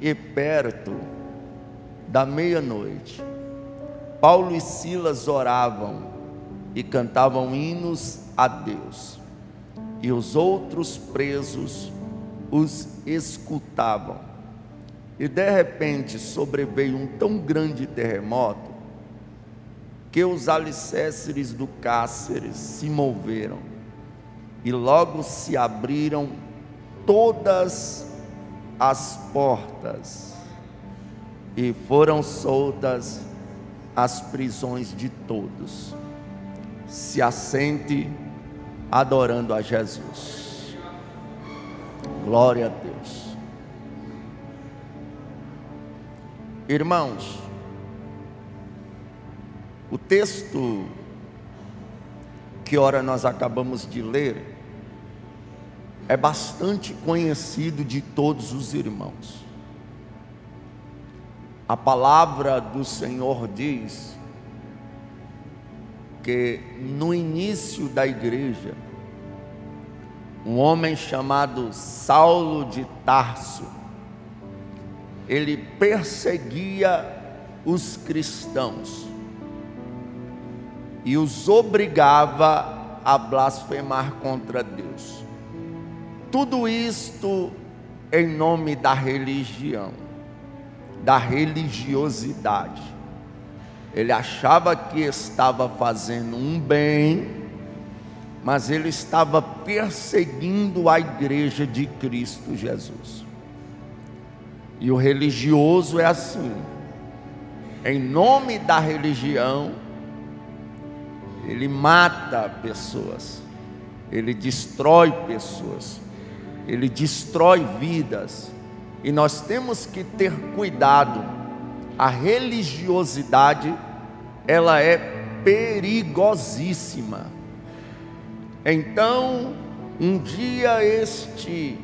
E perto da meia-noite, Paulo e Silas oravam e cantavam hinos a Deus, e os outros presos os escutavam. E de repente sobreveio um tão grande terremoto, que os alicerces do cárcere se moveram, e logo se abriram todas as portas, e foram soltas as prisões de todos. Se assente adorando a Jesus. Glória a Deus. Irmãos, o texto que ora nós acabamos de ler é bastante conhecido de todos os irmãos. A palavra do Senhor diz que no início da igreja, um homem chamado Saulo de Tarso, ele perseguia os cristãos e os obrigava a blasfemar contra Deus. Tudo isto em nome da religião, da religiosidade. Ele achava que estava fazendo um bem, mas ele estava perseguindo a igreja de Cristo Jesus. E o religioso é assim: em nome da religião, ele mata pessoas, ele destrói pessoas, ele destrói vidas. E nós temos que ter cuidado. A religiosidade, ela é perigosíssima. Então, um dia este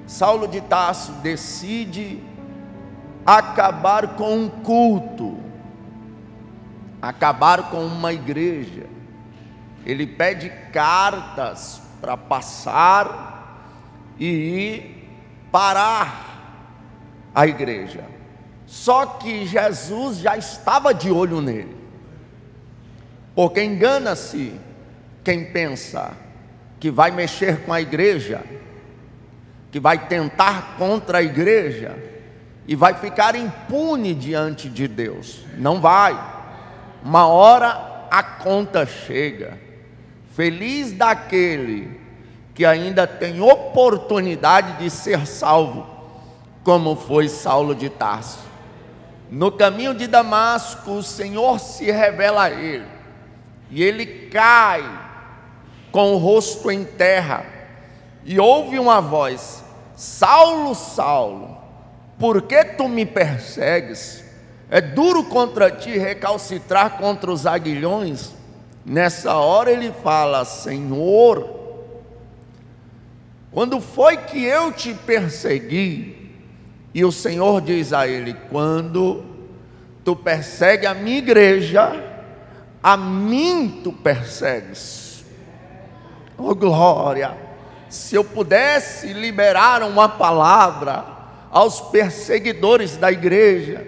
Saulo de Tarso decide acabar com um culto, acabar com uma igreja. Ele pede cartas para passar e parar a igreja. Só que Jesus já estava de olho nele, porque engana-se quem pensa que vai mexer com a igreja, que vai tentar contra a igreja e vai ficar impune diante de Deus. Não vai. Uma hora a conta chega. Feliz daquele que ainda tem oportunidade de ser salvo, como foi Saulo de Tarso. No caminho de Damasco, o Senhor se revela a ele, e ele cai com o rosto em terra, e ouve uma voz: Saulo, Saulo, por que tu me persegues? É duro contra ti recalcitrar contra os aguilhões. Nessa hora ele fala: Senhor, quando foi que eu te persegui? E o Senhor diz a ele: quando tu persegue a minha igreja, a mim tu persegues. Oh glória! Se eu pudesse liberar uma palavra aos perseguidores da igreja,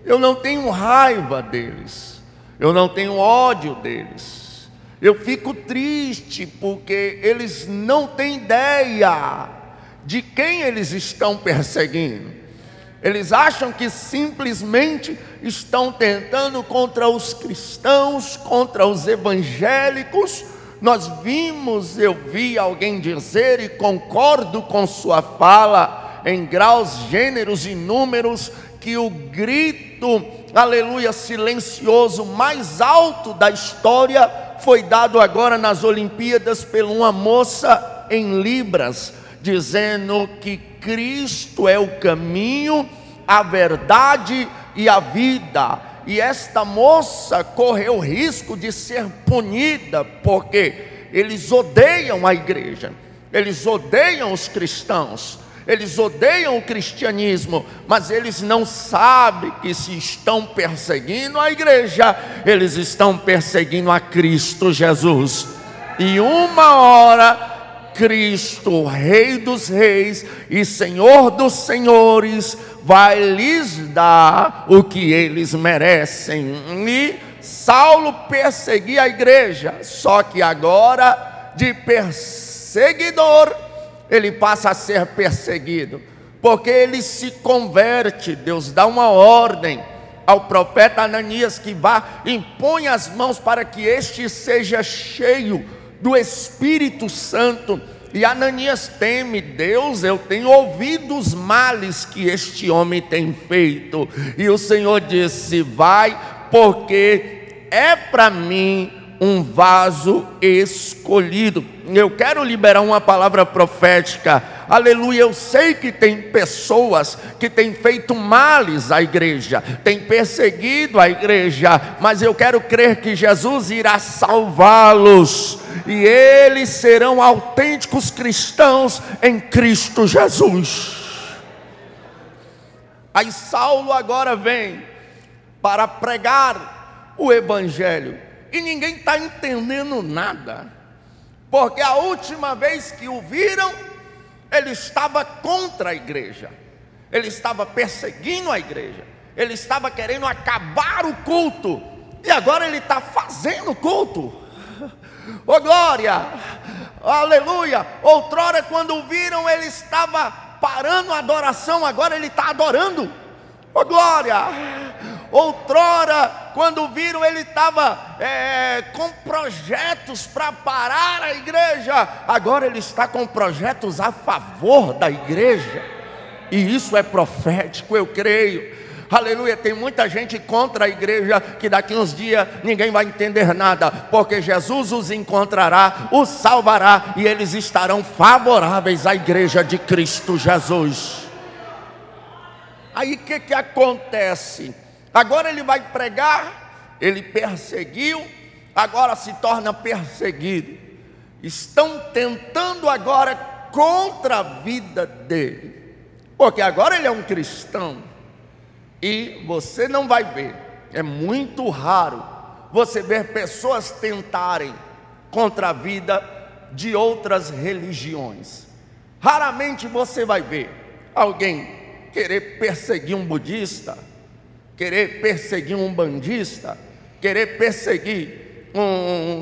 eu não tenho raiva deles, eu não tenho ódio deles, eu fico triste porque eles não têm ideia de quem eles estão perseguindo. Eles acham que simplesmente estão tentando contra os cristãos, contra os evangélicos. Eu vi alguém dizer, e concordo com sua fala, em graus, gêneros e números, que o grito, aleluia, silencioso mais alto da história foi dado agora nas Olimpíadas por uma moça em Libras, dizendo que Cristo é o caminho, a verdade e a vida. E esta moça correu o risco de ser punida, porque eles odeiam a igreja, eles odeiam os cristãos, eles odeiam o cristianismo, mas eles não sabem que se estão perseguindo a igreja, eles estão perseguindo a Cristo Jesus. E uma hora Cristo, Rei dos Reis e Senhor dos Senhores, vai lhes dar o que eles merecem. E Saulo perseguia a igreja, só que agora de perseguidor ele passa a ser perseguido, porque ele se converte. Deus dá uma ordem ao profeta Ananias que vá, impõe as mãos para que este seja cheio do Espírito Santo. E Ananias teme: Deus, eu tenho ouvido os males que este homem tem feito. E o Senhor disse: vai, porque é para mim um vaso escolhido. Eu quero liberar uma palavra profética. Aleluia. Eu sei que tem pessoas que têm feito males à igreja, têm perseguido a igreja, mas eu quero crer que Jesus irá salvá-los, e eles serão autênticos cristãos em Cristo Jesus. Aí Saulo agora vem para pregar o evangelho, e ninguém está entendendo nada, porque a última vez que o viram, ele estava contra a igreja, ele estava perseguindo a igreja, ele estava querendo acabar o culto, e agora ele está fazendo culto. Oh glória, aleluia. Outrora, quando o viram, ele estava parando a adoração, agora ele está adorando. Oh glória. Outrora, quando viram, ele estava com projetos para parar a igreja, agora ele está com projetos a favor da igreja, e isso é profético, eu creio. Aleluia. Tem muita gente contra a igreja, que daqui uns dias ninguém vai entender nada, porque Jesus os encontrará, os salvará, e eles estarão favoráveis à igreja de Cristo Jesus. Aí o que acontece? Agora ele vai pregar, ele perseguiu, agora se torna perseguido. Estão tentando agora contra a vida dele, porque agora ele é um cristão. E você não vai ver, é muito raro você ver pessoas tentarem contra a vida de outras religiões. Raramente você vai ver alguém querer perseguir um budista, querer perseguir um bandista, querer perseguir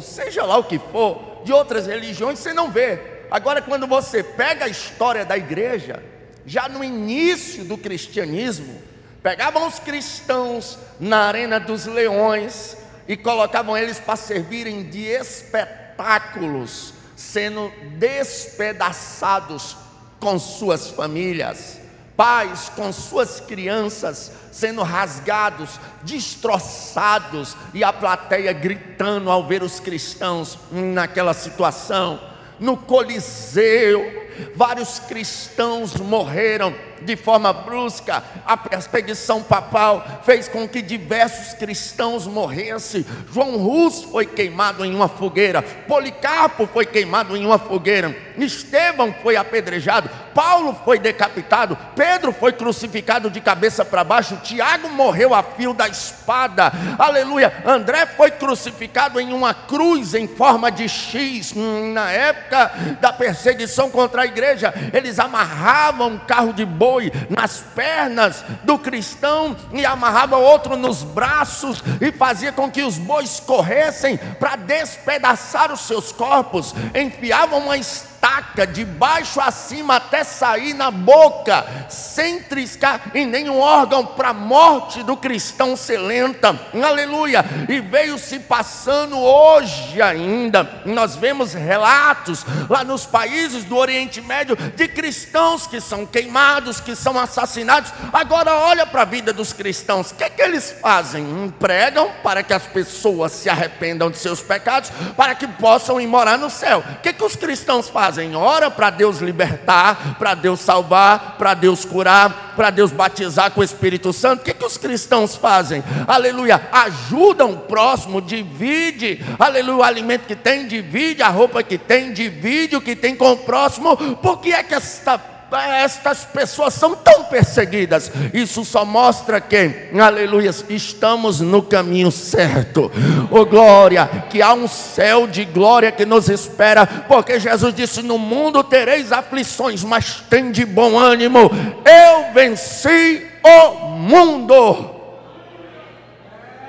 seja lá o que for, de outras religiões. Você não vê. Agora, quando você pega a história da igreja, já no início do cristianismo, pegavam os cristãos na arena dos leões e colocavam eles para servirem de espetáculos, sendo despedaçados com suas famílias, pais com suas crianças sendo rasgados, destroçados, e a plateia gritando ao ver os cristãos naquela situação. No Coliseu, vários cristãos morreram de forma brusca. A perseguição papal fez com que diversos cristãos morressem. João Rus foi queimado em uma fogueira, Policarpo foi queimado em uma fogueira, Estevão foi apedrejado, Paulo foi decapitado, Pedro foi crucificado de cabeça para baixo, Tiago morreu a fio da espada, aleluia. André foi crucificado em uma cruz em forma de X. Na época da perseguição contra a igreja, eles amarravam um carro de boi nas pernas do cristão e amarravam outro nos braços e fazia com que os bois corressem para despedaçar os seus corpos, enfiavam uma estaca de baixo a cima até sair na boca, sem triscar em nenhum órgão, para a morte do cristão ser lenta, aleluia. E veio se passando hoje ainda, nós vemos relatos lá nos países do Oriente Médio de cristãos que são queimados, que são assassinados. Agora olha para a vida dos cristãos, o que é que eles fazem? Pregam para que as pessoas se arrependam de seus pecados, para que possam ir morar no céu. O que é que os cristãos fazem? Ora para Deus libertar, para Deus salvar, para Deus curar, para Deus batizar com o Espírito Santo. O que os cristãos fazem? Aleluia, ajudam o próximo, divide, aleluia, o alimento que tem, divide a roupa que tem, divide o que tem com o próximo. Por que é que estas pessoas são tão perseguidas? Isso só mostra que, aleluia, estamos no caminho certo. Oh glória, que há um céu de glória que nos espera, porque Jesus disse: no mundo tereis aflições, mas tem de bom ânimo, eu venci o mundo.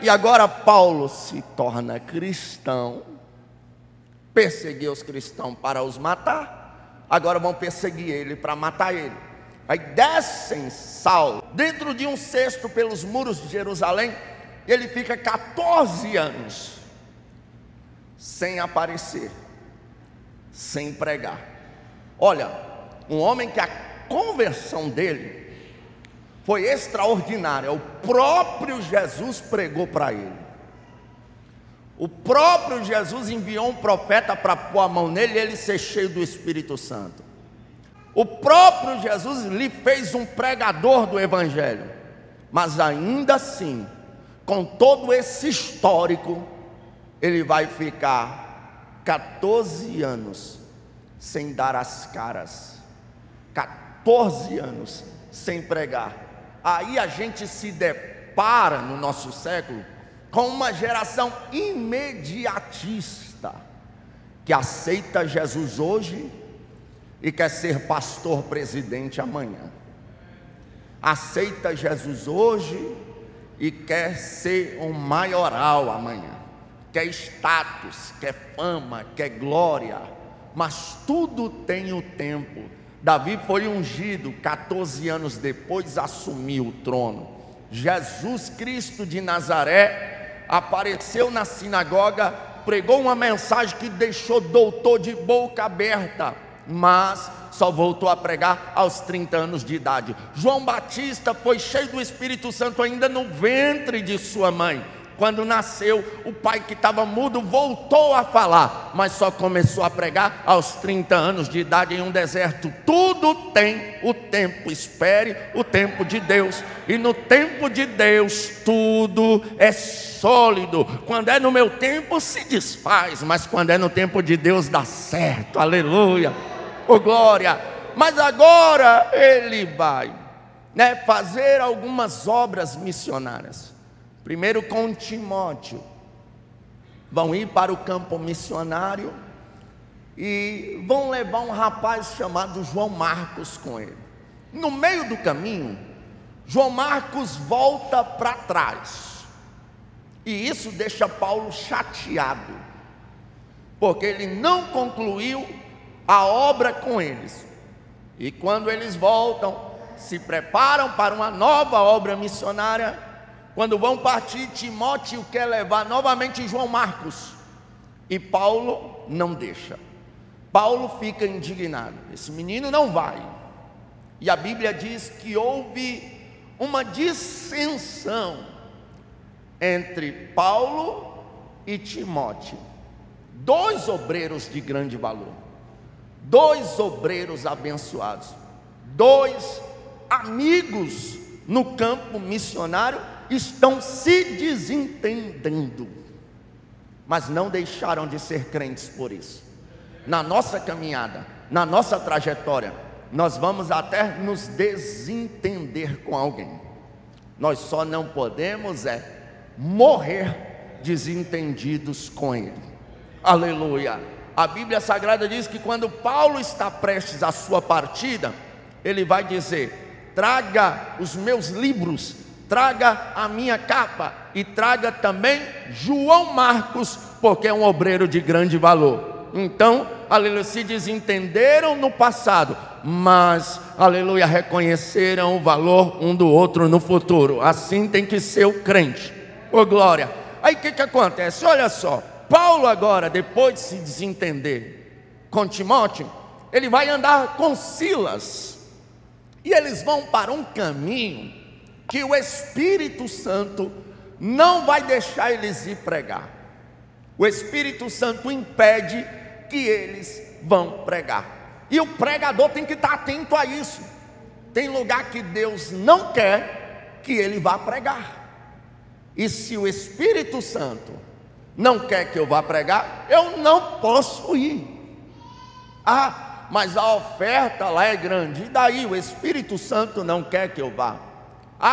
E agora Paulo se torna cristão, perseguiu os cristãos para os matar, agora vão perseguir ele para matar ele. Aí descem Saulo dentro de um cesto pelos muros de Jerusalém, e ele fica 14 anos sem aparecer, sem pregar. Olha, um homem que a conversão dele foi extraordinária. O próprio Jesus pregou para ele. O próprio Jesus enviou um profeta para pôr a mão nele e ele ser cheio do Espírito Santo. O próprio Jesus lhe fez um pregador do Evangelho. Mas ainda assim, com todo esse histórico, ele vai ficar 14 anos sem dar as caras. 14 anos sem pregar. Aí a gente se depara no nosso século com uma geração imediatista que aceita Jesus hoje e quer ser pastor presidente amanhã. Aceita Jesus hoje e quer ser um maioral amanhã. Quer status, quer fama, quer glória. Mas tudo tem o tempo. Davi foi ungido, 14 anos depois assumiu o trono. Jesus Cristo de Nazaré apareceu na sinagoga, pregou uma mensagem que deixou doutor de boca aberta, mas só voltou a pregar aos 30 anos de idade. João Batista foi cheio do Espírito Santo ainda no ventre de sua mãe. Quando nasceu, o pai que estava mudo voltou a falar, mas só começou a pregar aos 30 anos de idade em um deserto. Tudo tem o tempo, espere o tempo de Deus, e no tempo de Deus tudo é sólido. Quando é no meu tempo se desfaz, mas quando é no tempo de Deus dá certo, aleluia, oh glória. Mas agora ele vai fazer algumas obras missionárias. Primeiro com Timóteo, vão ir para o campo missionário e vão levar um rapaz chamado João Marcos com ele. No meio do caminho, João Marcos volta para trás, e isso deixa Paulo chateado, porque ele não concluiu a obra com eles. E quando eles voltam, se preparam para uma nova obra missionária. Quando vão partir, Timóteo quer levar novamente João Marcos, e Paulo não deixa. Paulo fica indignado, esse menino não vai. E a Bíblia diz que houve uma dissensão entre Paulo e Timóteo, dois obreiros de grande valor, dois obreiros abençoados, dois amigos no campo missionário, estão se desentendendo, mas não deixaram de ser crentes por isso. Na nossa caminhada, na nossa trajetória, nós vamos até nos desentender com alguém. Nós só não podemos morrer desentendidos com ele. Aleluia. A Bíblia Sagrada diz que quando Paulo está prestes à sua partida, ele vai dizer: traga os meus livros, traga a minha capa e traga também João Marcos, porque é um obreiro de grande valor. Então, aleluia, se desentenderam no passado, mas, aleluia, reconheceram o valor um do outro no futuro. Assim tem que ser o crente, oh glória. Aí o que acontece? Olha só, Paulo agora, depois de se desentender com Timóteo, ele vai andar com Silas, e eles vão para um caminho que o Espírito Santo não vai deixar eles ir pregar. O Espírito Santo impede que eles vão pregar, e o pregador tem que estar atento a isso. Tem lugar que Deus não quer que ele vá pregar, e se o Espírito Santo não quer que eu vá pregar, eu não posso ir. Mas a oferta lá é grande, e daí o Espírito Santo não quer que eu vá.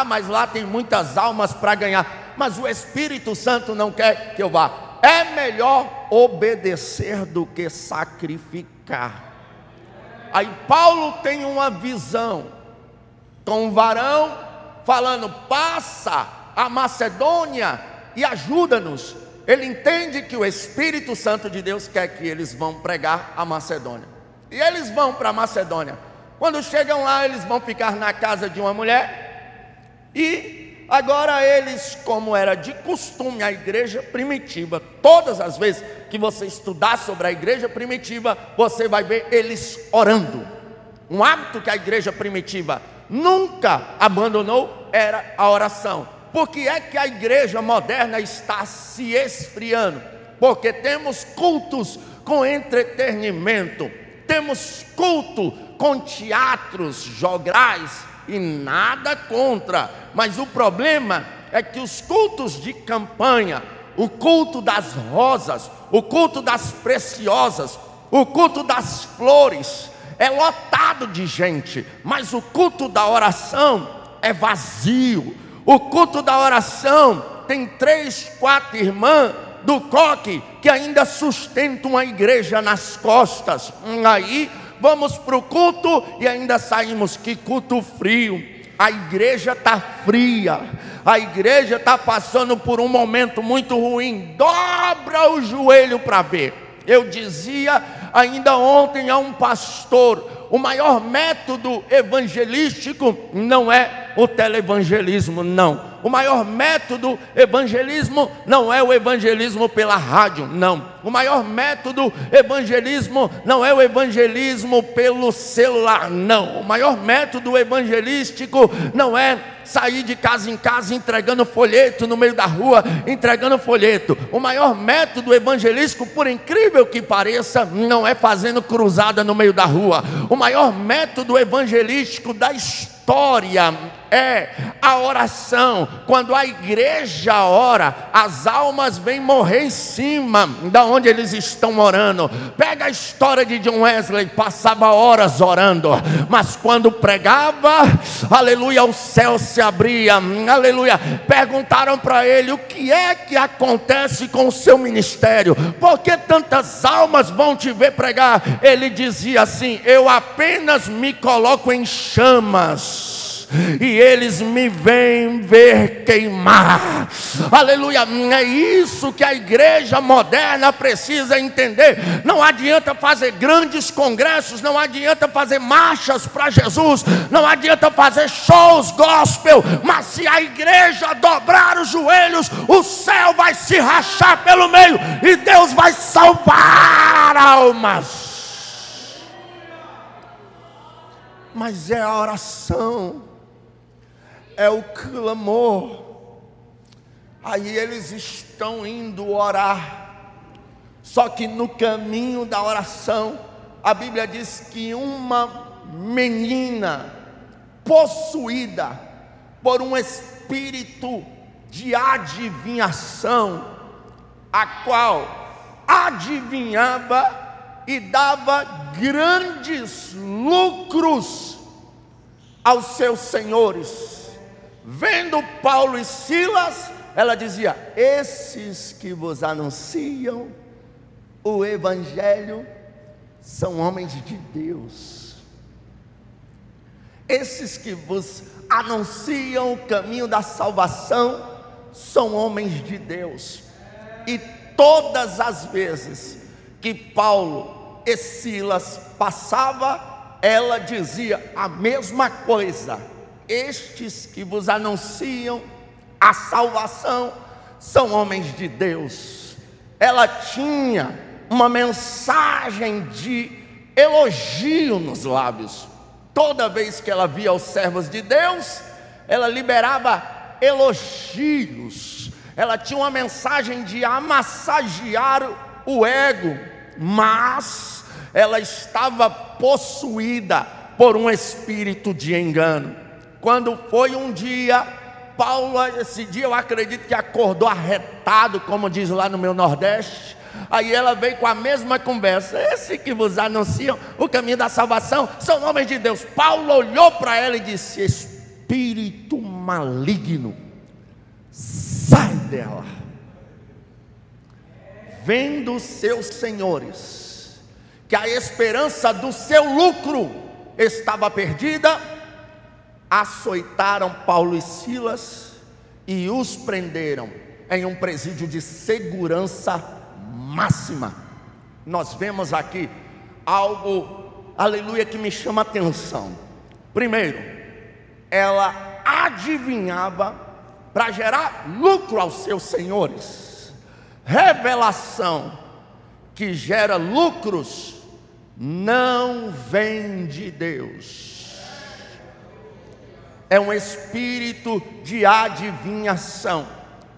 Mas lá tem muitas almas para ganhar, mas o Espírito Santo não quer que eu vá. É melhor obedecer do que sacrificar. Aí Paulo tem uma visão, com um varão falando: passa a Macedônia e ajuda-nos. Ele entende que o Espírito Santo de Deus quer que eles vão pregar a Macedônia. E eles vão para a Macedônia. Quando chegam lá, eles vão ficar na casa de uma mulher. E agora eles, como era de costume, a igreja primitiva, todas as vezes que você estudar sobre a igreja primitiva, você vai ver eles orando. Um hábito que a igreja primitiva nunca abandonou era a oração. Por que é que a igreja moderna está se esfriando? Porque temos cultos com entretenimento, temos culto com teatros, jograis, e nada contra, mas o problema é que os cultos de campanha, o culto das rosas, o culto das preciosas, o culto das flores, é lotado de gente, mas o culto da oração é vazio. O culto da oração tem 3, 4 irmãs do coque que ainda sustentam a igreja nas costas. Aí vamos para o culto e ainda saímos. Que culto frio! A igreja está fria, a igreja está passando por um momento muito ruim. Dobra o joelho para ver. Eu dizia ainda ontem a um pastor: o maior método evangelístico não é o televangelismo, não. O maior método evangelismo não é o evangelismo pela rádio, não. O maior método evangelismo não é o evangelismo pelo celular, não. O maior método evangelístico não é sair de casa em casa entregando folheto no meio da rua, entregando folheto. O maior método evangelístico, por incrível que pareça, não é fazendo cruzada no meio da rua. O maior método evangelístico da história é a oração. Quando a igreja ora, as almas vêm morrer em cima da onde eles estão orando. Pega a história de John Wesley, passava horas orando, mas quando pregava, aleluia, o céu se abria, aleluia. Perguntaram para ele: o que é que acontece com o seu ministério? Por que tantas almas vão te ver pregar? Ele dizia assim: eu apenas me coloco em chamas e eles me vêm ver queimar. Aleluia. É isso que a igreja moderna precisa entender. Não adianta fazer grandes congressos, não adianta fazer marchas para Jesus, não adianta fazer shows gospel, mas se a igreja dobrar os joelhos, o céu vai se rachar pelo meio e Deus vai salvar almas. Mas é a oração, é o clamor. Aí eles estão indo orar, só que no caminho da oração, a Bíblia diz que uma menina possuída por um espírito de adivinhação, a qual adivinhava e dava grandes lucros aos seus senhores. Vendo Paulo e Silas, ela dizia: esses que vos anunciam o evangelho são homens de Deus. Esses que vos anunciam o caminho da salvação são homens de Deus. E todas as vezes que Paulo e Silas passava, ela dizia a mesma coisa: estes que vos anunciam a salvação são homens de Deus. Ela tinha uma mensagem de elogio nos lábios. Toda vez que ela via os servos de Deus, ela liberava elogios. Ela tinha uma mensagem de amassagear o ego, mas ela estava possuída por um espírito de engano. Quando foi um dia, Paulo, esse dia eu acredito que acordou arretado, como diz lá no meu Nordeste. Aí ela veio com a mesma conversa: esse que vos anunciam o caminho da salvação são homens de Deus. Paulo olhou para ela e disse: espírito maligno, sai dela. Vendo seus senhores que a esperança do seu lucro estava perdida, açoitaram Paulo e Silas e os prenderam em um presídio de segurança máxima. Nós vemos aqui algo, aleluia, que me chama a atenção. Primeiro, ela adivinhava para gerar lucro aos seus senhores. Revelação que gera lucros não vem de Deus. É um espírito de adivinhação.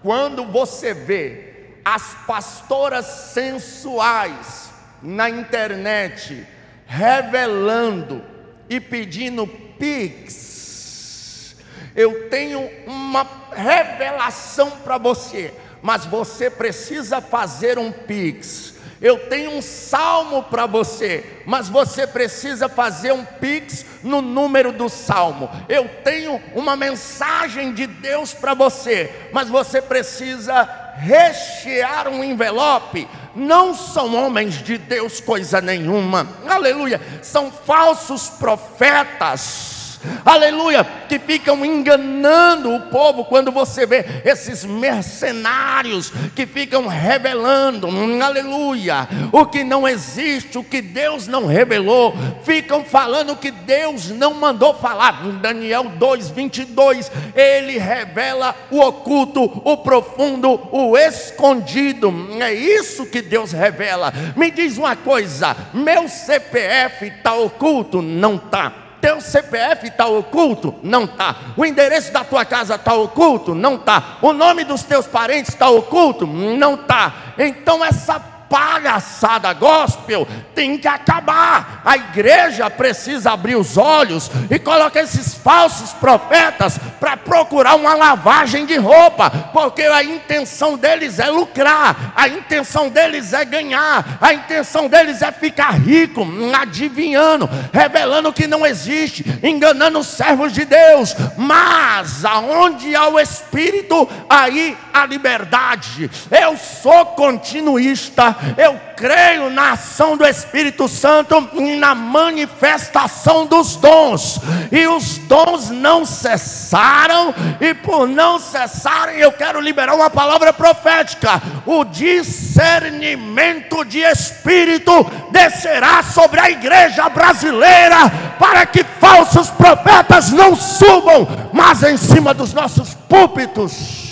Quando você vê as pastoras sensuais na internet revelando e pedindo Pix, eu tenho uma revelação para você, mas você precisa fazer um Pix. Eu tenho um salmo para você, mas você precisa fazer um Pix no número do salmo. Eu tenho uma mensagem de Deus para você, mas você precisa rechear um envelope. Não são homens de Deus coisa nenhuma, aleluia, são falsos profetas, aleluia, que ficam enganando o povo. Quando você vê esses mercenários que ficam revelando, aleluia, o que não existe, o que Deus não revelou, ficam falando que Deus não mandou falar. Em Daniel 2:22, ele revela o oculto, o profundo, o escondido. É isso que Deus revela. Me diz uma coisa: meu CPF está oculto? Não está. Teu CPF está oculto? Não está. O endereço da tua casa está oculto? Não está. O nome dos teus parentes está oculto? Não está. Então essa palhaçada gospel tem que acabar. A igreja precisa abrir os olhos e colocar esses falsos profetas para procurar uma lavagem de roupa, porque a intenção deles é lucrar, a intenção deles é ganhar, a intenção deles é ficar rico, adivinhando, revelando o que não existe, enganando os servos de Deus. Mas aonde há o Espírito, aí há liberdade. Eu sou continuista, eu creio na ação do Espírito Santo e na manifestação dos dons, e os dons não cessaram, e por não cessarem eu quero liberar uma palavra profética: o discernimento de espírito descerá sobre a igreja brasileira, para que falsos profetas não subam mais em cima dos nossos púlpitos.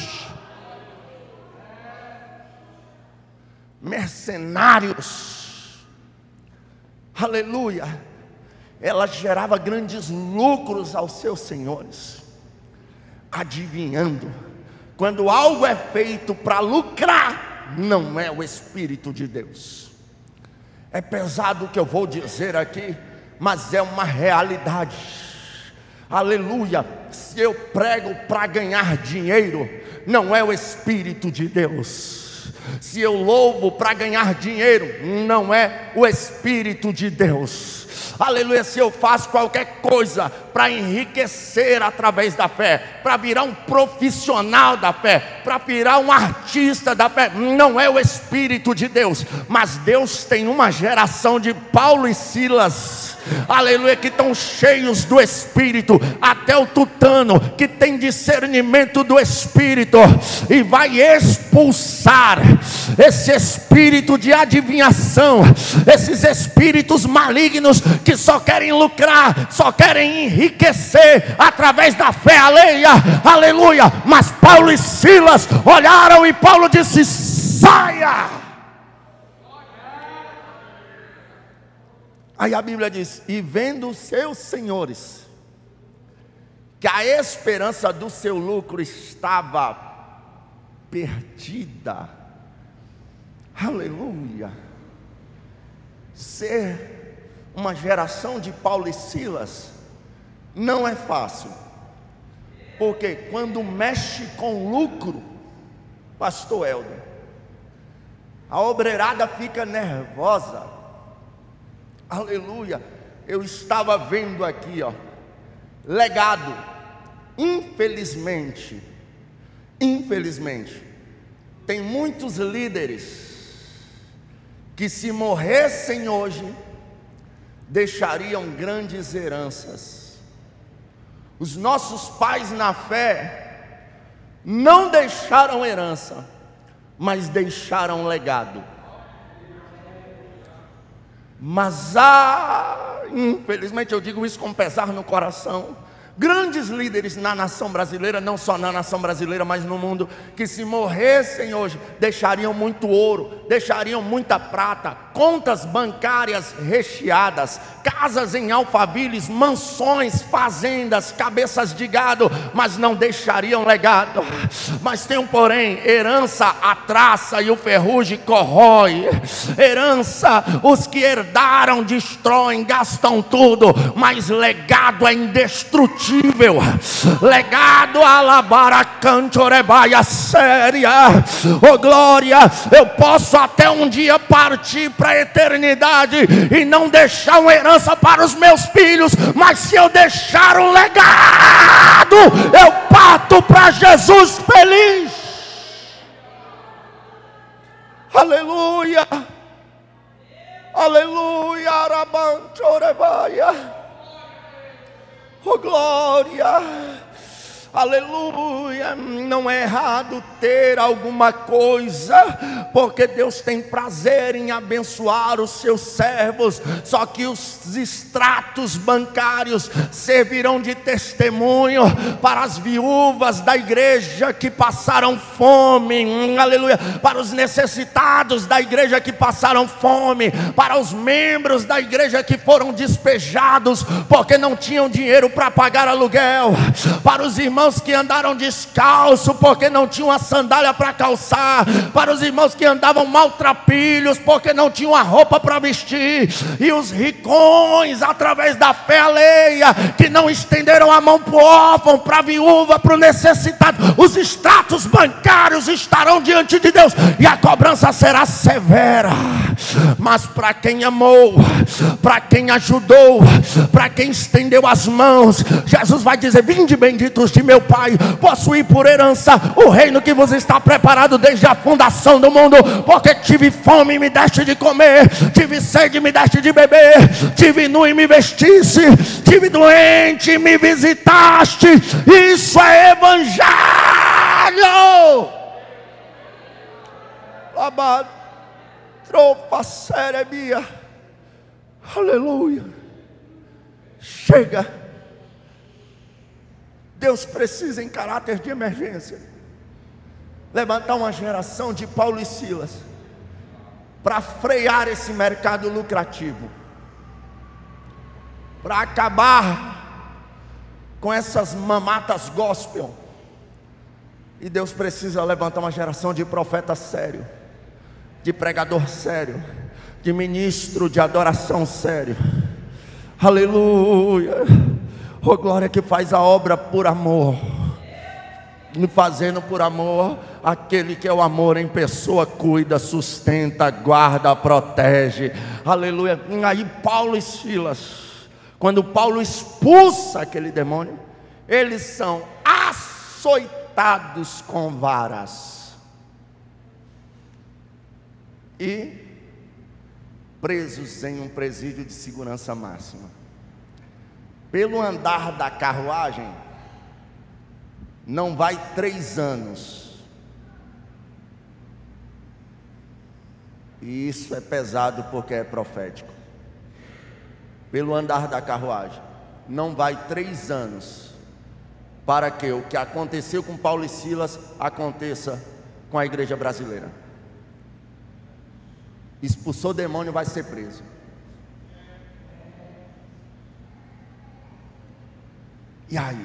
Mercenários, aleluia, ela gerava grandes lucros aos seus senhores, adivinhando. Quando algo é feito para lucrar, não é o Espírito de Deus. É pesado o que eu vou dizer aqui, mas é uma realidade, aleluia. Se eu prego para ganhar dinheiro, não é o Espírito de Deus. Se eu louvo para ganhar dinheiro, não é o Espírito de Deus. Aleluia. Se eu faço qualquer coisa para enriquecer através da fé, para virar um profissional da fé, para virar um artista da fé, não é o Espírito de Deus. Mas Deus tem uma geração de Paulo e Silas, aleluia, que estão cheios do Espírito, até o tutano que tem discernimento do Espírito, e vai expulsar esse espírito de adivinhação, esses espíritos malignos que só querem lucrar, só querem enriquecer através da fé alheia, aleluia. Mas Paulo e Silas olharam e Paulo disse: saia. Aí a Bíblia diz: e vendo os seus senhores que a esperança do seu lucro estava perdida, aleluia. Ser uma geração de Paulo e Silas não é fácil, porque quando mexe com lucro, pastor Helder, a obreirada fica nervosa, aleluia. Eu estava vendo aqui, ó, legado. Infelizmente, tem muitos líderes que, se morressem hoje, deixariam grandes heranças. Os nossos pais na fé não deixaram herança, mas deixaram legado. Mas infelizmente eu digo isso com pesar no coração, grandes líderes na nação brasileira, não só na nação brasileira, mas no mundo, que se morressem hoje, deixariam muito ouro, deixariam muita prata, contas bancárias recheadas, casas em Alphaville, mansões, fazendas, cabeças de gado, mas não deixariam legado. Mas tem um porém: herança a traça e o ferrugem corrói. Herança, os que herdaram destroem, gastam tudo, mas legado é indestrutível. Legado alabara cantorebaia séria. Oh glória, eu posso até um dia partir para a eternidade e não deixar uma herança para os meus filhos, mas se eu deixar um legado, eu parto para Jesus feliz. Aleluia, aleluia, arabanchorebaia. Oh glória, aleluia. Não é errado ter alguma coisa, porque Deus tem prazer em abençoar os seus servos. Só que os extratos bancários servirão de testemunho para as viúvas da igreja que passaram fome, aleluia, para os necessitados da igreja que passaram fome, para os membros da igreja que foram despejados porque não tinham dinheiro para pagar aluguel, para os irmãos que andaram descalço porque não tinham a sandália para calçar, para os irmãos que andavam maltrapilhos porque não tinham a roupa para vestir, e os ricões, através da fé alheia, que não estenderam a mão para o órfão, para a viúva, para o necessitado. Os extratos bancários estarão diante de Deus e a cobrança será severa, mas para quem amou, para quem ajudou, para quem estendeu as mãos, Jesus vai dizer: vinde benditos de meu Pai, possuí por herança o reino que vos está preparado desde a fundação do mundo, porque tive fome e me deste de comer, tive sede e me deste de beber, tive nu e me vestisse, tive doente e me visitaste. Isso é evangelho. Labado, tropa cerebia. Aleluia. Chega. Deus precisa, em caráter de emergência, levantar uma geração de Paulo e Silas para frear esse mercado lucrativo, para acabar com essas mamatas gospel. E Deus precisa levantar uma geração de profeta sério, de pregador sério, de ministro de adoração sério. Aleluia. Oh glória, que faz a obra por amor, e fazendo por amor, aquele que é o amor em pessoa cuida, sustenta, guarda, protege. Aleluia. E aí Paulo e Silas, quando Paulo expulsa aquele demônio, eles são açoitados com varas e presos em um presídio de segurança máxima. Pelo andar da carruagem, não vai 3 anos. E isso é pesado porque é profético. Pelo andar da carruagem, não vai 3 anos para que o que aconteceu com Paulo e Silas aconteça com a igreja brasileira. Expulsou o demônio, vai ser preso. E aí?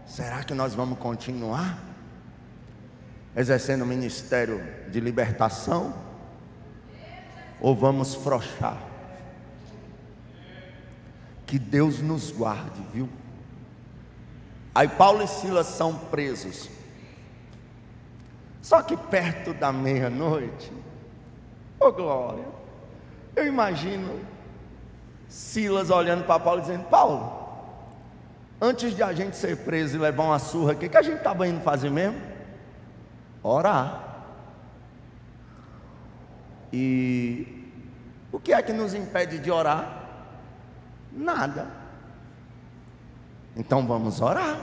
Será que nós vamos continuar exercendo o ministério de libertação? Ou vamos frouxar? Que Deus nos guarde, viu? Aí Paulo e Silas são presos. Só que perto da meia-noite, oh glória, eu imagino Silas olhando para Paulo e dizendo: Paulo, antes de a gente ser preso e levar uma surra aqui, o que a gente estava indo fazer mesmo? Orar. E o que é que nos impede de orar? Nada. Então vamos orar.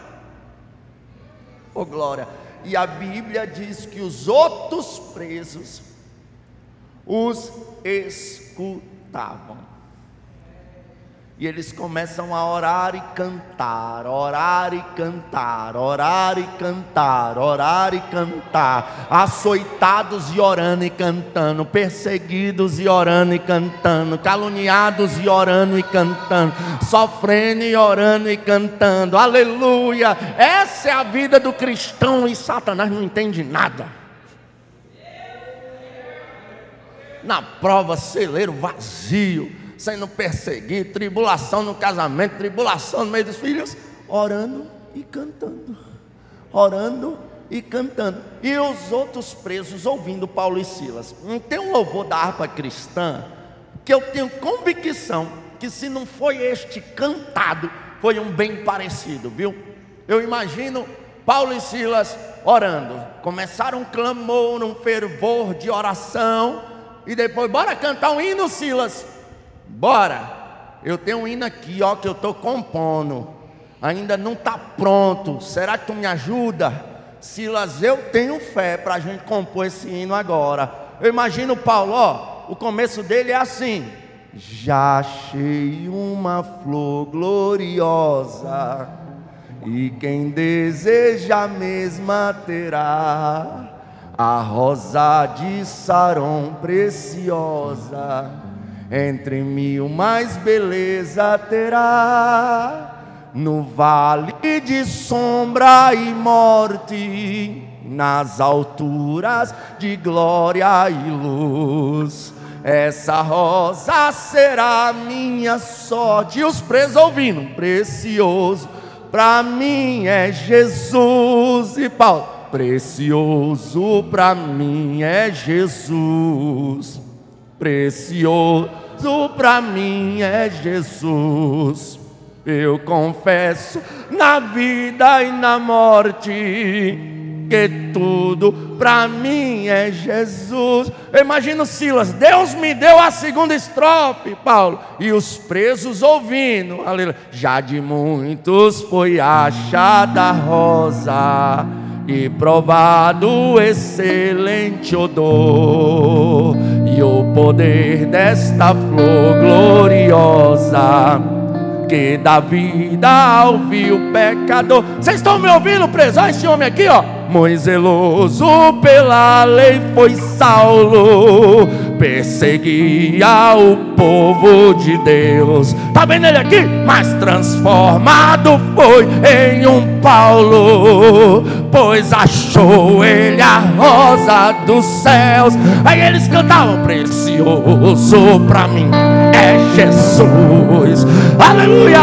Oh glória. E a Bíblia diz que os outros presos os escutavam. E eles começam a orar e cantar, orar e cantar, orar e cantar, orar e cantar, açoitados e orando e cantando, perseguidos e orando e cantando, caluniados e orando e cantando, sofrendo e orando e cantando, aleluia. Essa é a vida do cristão e Satanás não entende nada. Na prova, celeiro vazio, sendo perseguido, tribulação no casamento, tribulação no meio dos filhos, orando e cantando, orando e cantando. E os outros presos ouvindo Paulo e Silas. Tem um louvor da harpa cristã que eu tenho convicção que, se não foi este cantado, foi um bem parecido, viu? Eu imagino Paulo e Silas orando, começaram um clamor, um fervor de oração, e depois, bora cantar um hino, Silas. Bora, eu tenho um hino aqui, ó, que eu estou compondo, ainda não está pronto, será que tu me ajuda? Silas, eu tenho fé para a gente compor esse hino agora. Eu imagino Paulo, ó, o começo dele é assim: já achei uma flor gloriosa, e quem deseja a mesma terá, a rosa de Saron preciosa, entre mil mais beleza terá. No vale de sombra e morte, nas alturas de glória e luz, essa rosa será minha sorte. E os presos ouvindo: precioso para mim é Jesus. E Paulo: precioso para mim é Jesus. Precioso para mim é Jesus. Eu confesso na vida e na morte que tudo para mim é Jesus. Eu imagino Silas: Deus me deu a segunda estrofe, Paulo, e os presos ouvindo, aleluia. Já de muitos foi achada a rosa e provado excelente odor, e o poder desta flor gloriosa que dá vida ao vil pecador. Vocês estão me ouvindo, preso? Olha esse homem aqui, ó. Muito zeloso pela lei foi Saulo, perseguia o povo de Deus. Tá vendo ele aqui? Mas transformado foi em um Paulo, pois achou ele a rosa dos céus. Aí eles cantavam: precioso pra mim é Jesus. Aleluia,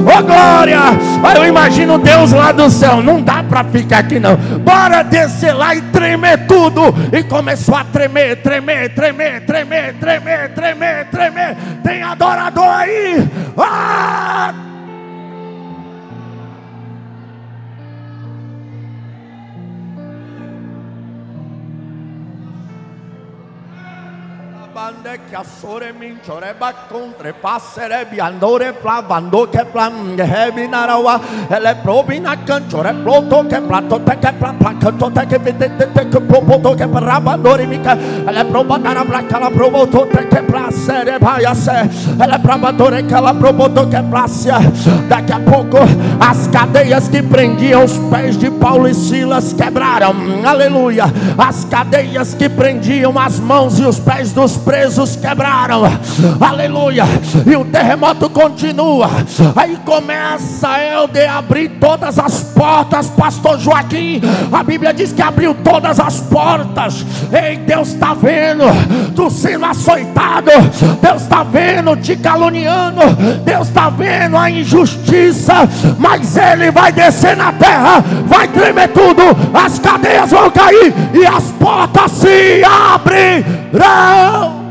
oh glória. Aí eu imagino Deus lá do céu: não dá pra ficar aqui não, bora descer lá e tremer tudo. E começou a tremer, tremer, tremer, tremer, tremer, tremer, tremer. Tem adorador aí? Ah! Que assore minchore bacontre passere biandore plavando che plan heavy narawa ele probina canchore ploto che plato te che plato te che vedete che propoto che rabandore mica ele probata placa la propoto te che placere paiase ele probadore che la propoto che placia. Daqui a pouco as cadeias que prendiam os pés de Paulo e Silas quebraram, aleluia. As cadeias que prendiam as mãos e os pés dos presos quebraram, aleluia. E o terremoto continua. Aí começa Helder a abrir todas as portas, pastor Joaquim. A Bíblia diz que abriu todas as portas. Ei, Deus está vendo tu sendo açoitado, Deus está vendo te caluniando, Deus está vendo a injustiça, mas Ele vai descer na terra, vai tremer tudo, as cadeias vão cair e as portas se abrirão.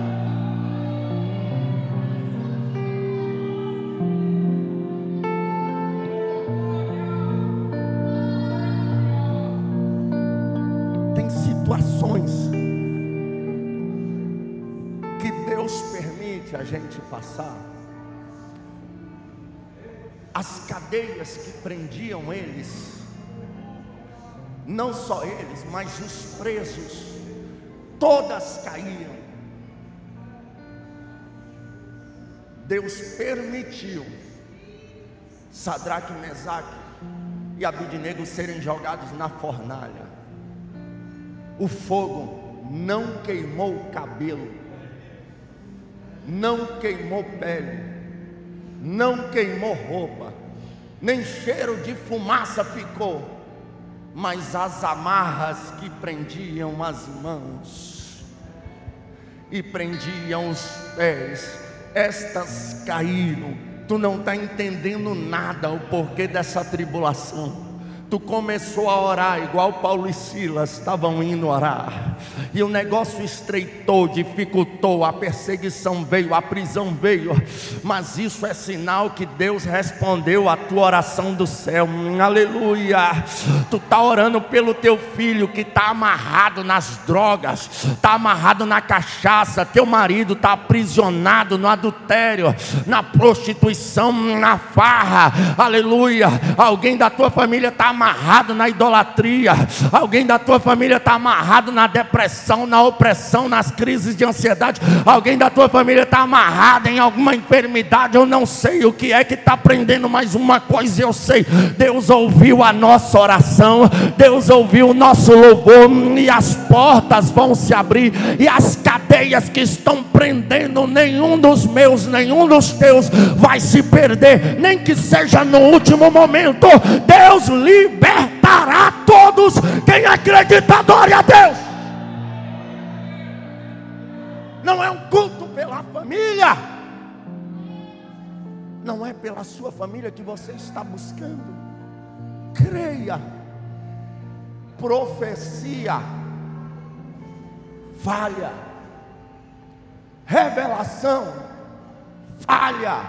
A gente passar, as cadeias que prendiam eles, não só eles, mas os presos, todas caíam. Deus permitiu Sadraque, Mesaque e Abidnego serem jogados na fornalha. O fogo não queimou o cabelo, não queimou pele, não queimou roupa, nem cheiro de fumaça ficou, mas as amarras que prendiam as mãos e prendiam os pés, estas caíram. Tu não está entendendo nada o porquê dessa tribulação. Tu começou a orar igual Paulo e Silas estavam indo orar, e o negócio estreitou, dificultou, a perseguição veio, a prisão veio, mas isso é sinal que Deus respondeu a tua oração do céu. Aleluia. Tu está orando pelo teu filho que está amarrado nas drogas, está amarrado na cachaça, teu marido está aprisionado no adultério, na prostituição, na farra. Aleluia. Alguém da tua família está amarrado na idolatria, alguém da tua família está amarrado na depressão, na opressão, nas crises de ansiedade, alguém da tua família está amarrado em alguma enfermidade. Eu não sei o que é que está prendendo, mas uma coisa eu sei: Deus ouviu a nossa oração, Deus ouviu o nosso louvor, e as portas vão se abrir, e as cadeias que estão prendendo, nenhum dos meus, nenhum dos teus vai se perder, nem que seja no último momento. Deus libertará todos. Quem acredita, adore a Deus. Não é um culto pela família, não é pela sua família que você está buscando. Creia. Profecia falha, revelação falha,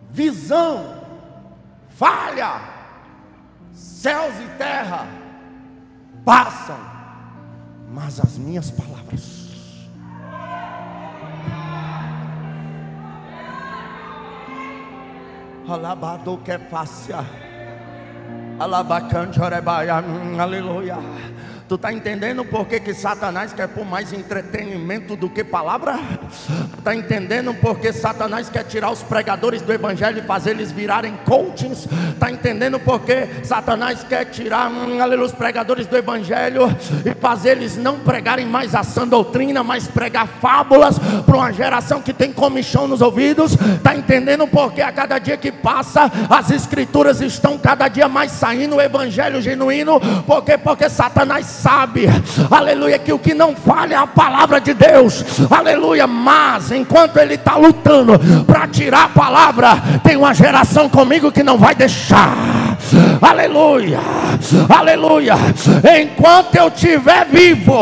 visão falha, céus e terra passam, mas as minhas palavras alabado que fácil, alabacanjorebaia, aleluia. Tu está entendendo por que Satanás quer pôr mais entretenimento do que palavra? Está entendendo por que Satanás quer tirar os pregadores do evangelho e fazer eles virarem coachings? Está entendendo por que Satanás quer tirar os pregadores do evangelho e fazer eles não pregarem mais a sã doutrina, mas pregar fábulas para uma geração que tem comichão nos ouvidos? Está entendendo por que a cada dia que passa as escrituras estão cada dia mais saindo, o evangelho genuíno? Porque Satanás sabe, aleluia, que o que não falha é a palavra de Deus, aleluia. Mas enquanto ele está lutando para tirar a palavra, tem uma geração comigo que não vai deixar, aleluia, aleluia. Enquanto eu estiver vivo,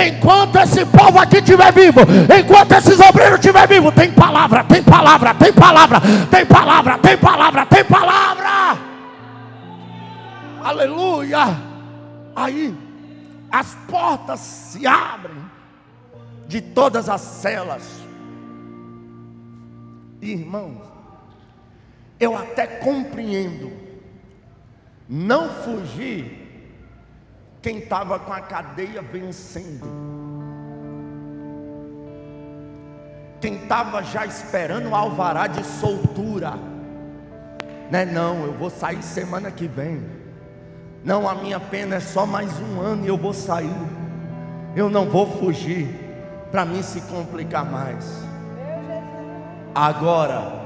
enquanto esse povo aqui estiver vivo, enquanto esses obreiros estiver vivo, tem palavra, tem palavra, tem palavra, tem palavra, tem palavra, tem palavra, aleluia. Aí as portas se abrem de todas as celas. Irmãos, eu até compreendo não fugir quem estava com a cadeia vencendo, quem estava já esperando o alvará de soltura, né? Não, eu vou sair semana que vem. Não, a minha pena é só mais um ano e eu vou sair. Eu não vou fugir para mim se complicar mais. Agora,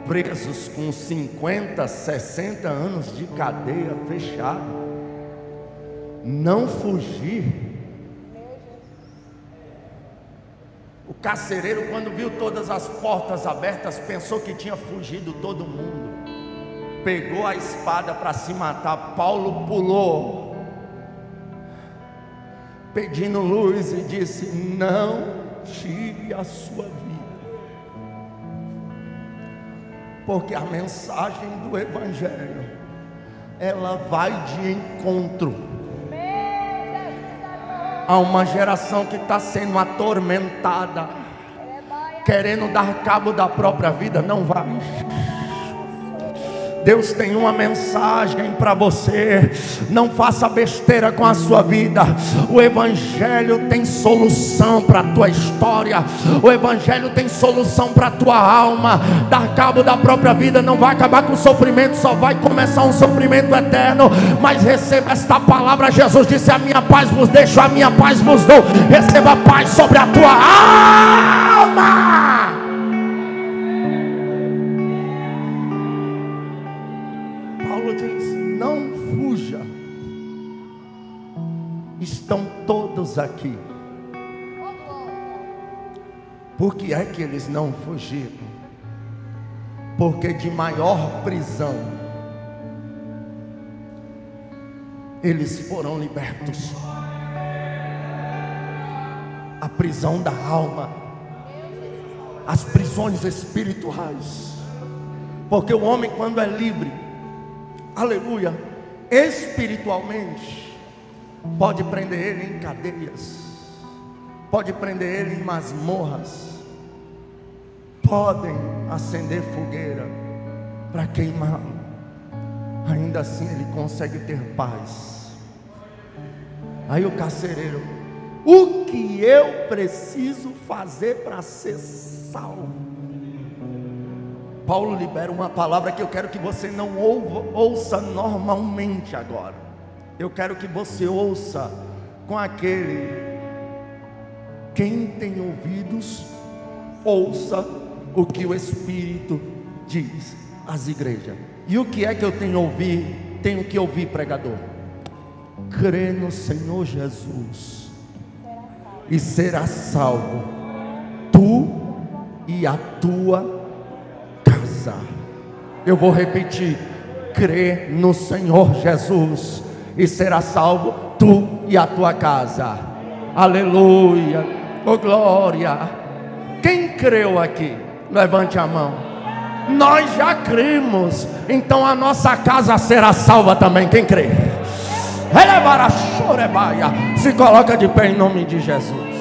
presos com 50, 60 anos de cadeia fechada, não fugir. O carcereiro, quando viu todas as portas abertas, pensou que tinha fugido todo mundo. Pegou a espada para se matar. Paulo pulou, pedindo luz, e disse: não tire a sua vida, porque a mensagem do evangelho, ela vai de encontro a uma geração que está sendo atormentada, querendo dar cabo da própria vida. Não vai. Deus tem uma mensagem para você. Não faça besteira com a sua vida. O Evangelho tem solução para a tua história. O Evangelho tem solução para a tua alma. Dar cabo da própria vida não vai acabar com o sofrimento, só vai começar um sofrimento eterno. Mas receba esta palavra. Jesus disse: a minha paz vos deixo, a minha paz vos dou. Receba paz sobre a tua alma. Estão todos aqui. Por que é que eles não fugiram? Porque de maior prisão eles foram libertos. A prisão da alma, as prisões espirituais. Porque o homem, quando é livre, aleluia, espiritualmente, pode prender ele em cadeias, pode prender ele em masmorras, podem acender fogueira para queimá-lo. Ainda assim ele consegue ter paz. Aí o carcereiro: o que eu preciso fazer para ser salvo? Paulo libera uma palavra que eu quero que você não ouça normalmente agora. Eu quero que você ouça com aquele: quem tem ouvidos, ouça o que o Espírito diz às igrejas. E o que é que eu tenho que ouvir, pregador? Crê no Senhor Jesus e serás salvo, tu e a tua casa. Eu vou repetir: crê no Senhor Jesus e será salvo tu e a tua casa. Aleluia, oh glória. Quem creu aqui? Levante a mão. Nós já cremos, então a nossa casa será salva também. Quem crê? Se coloca de pé em nome de Jesus.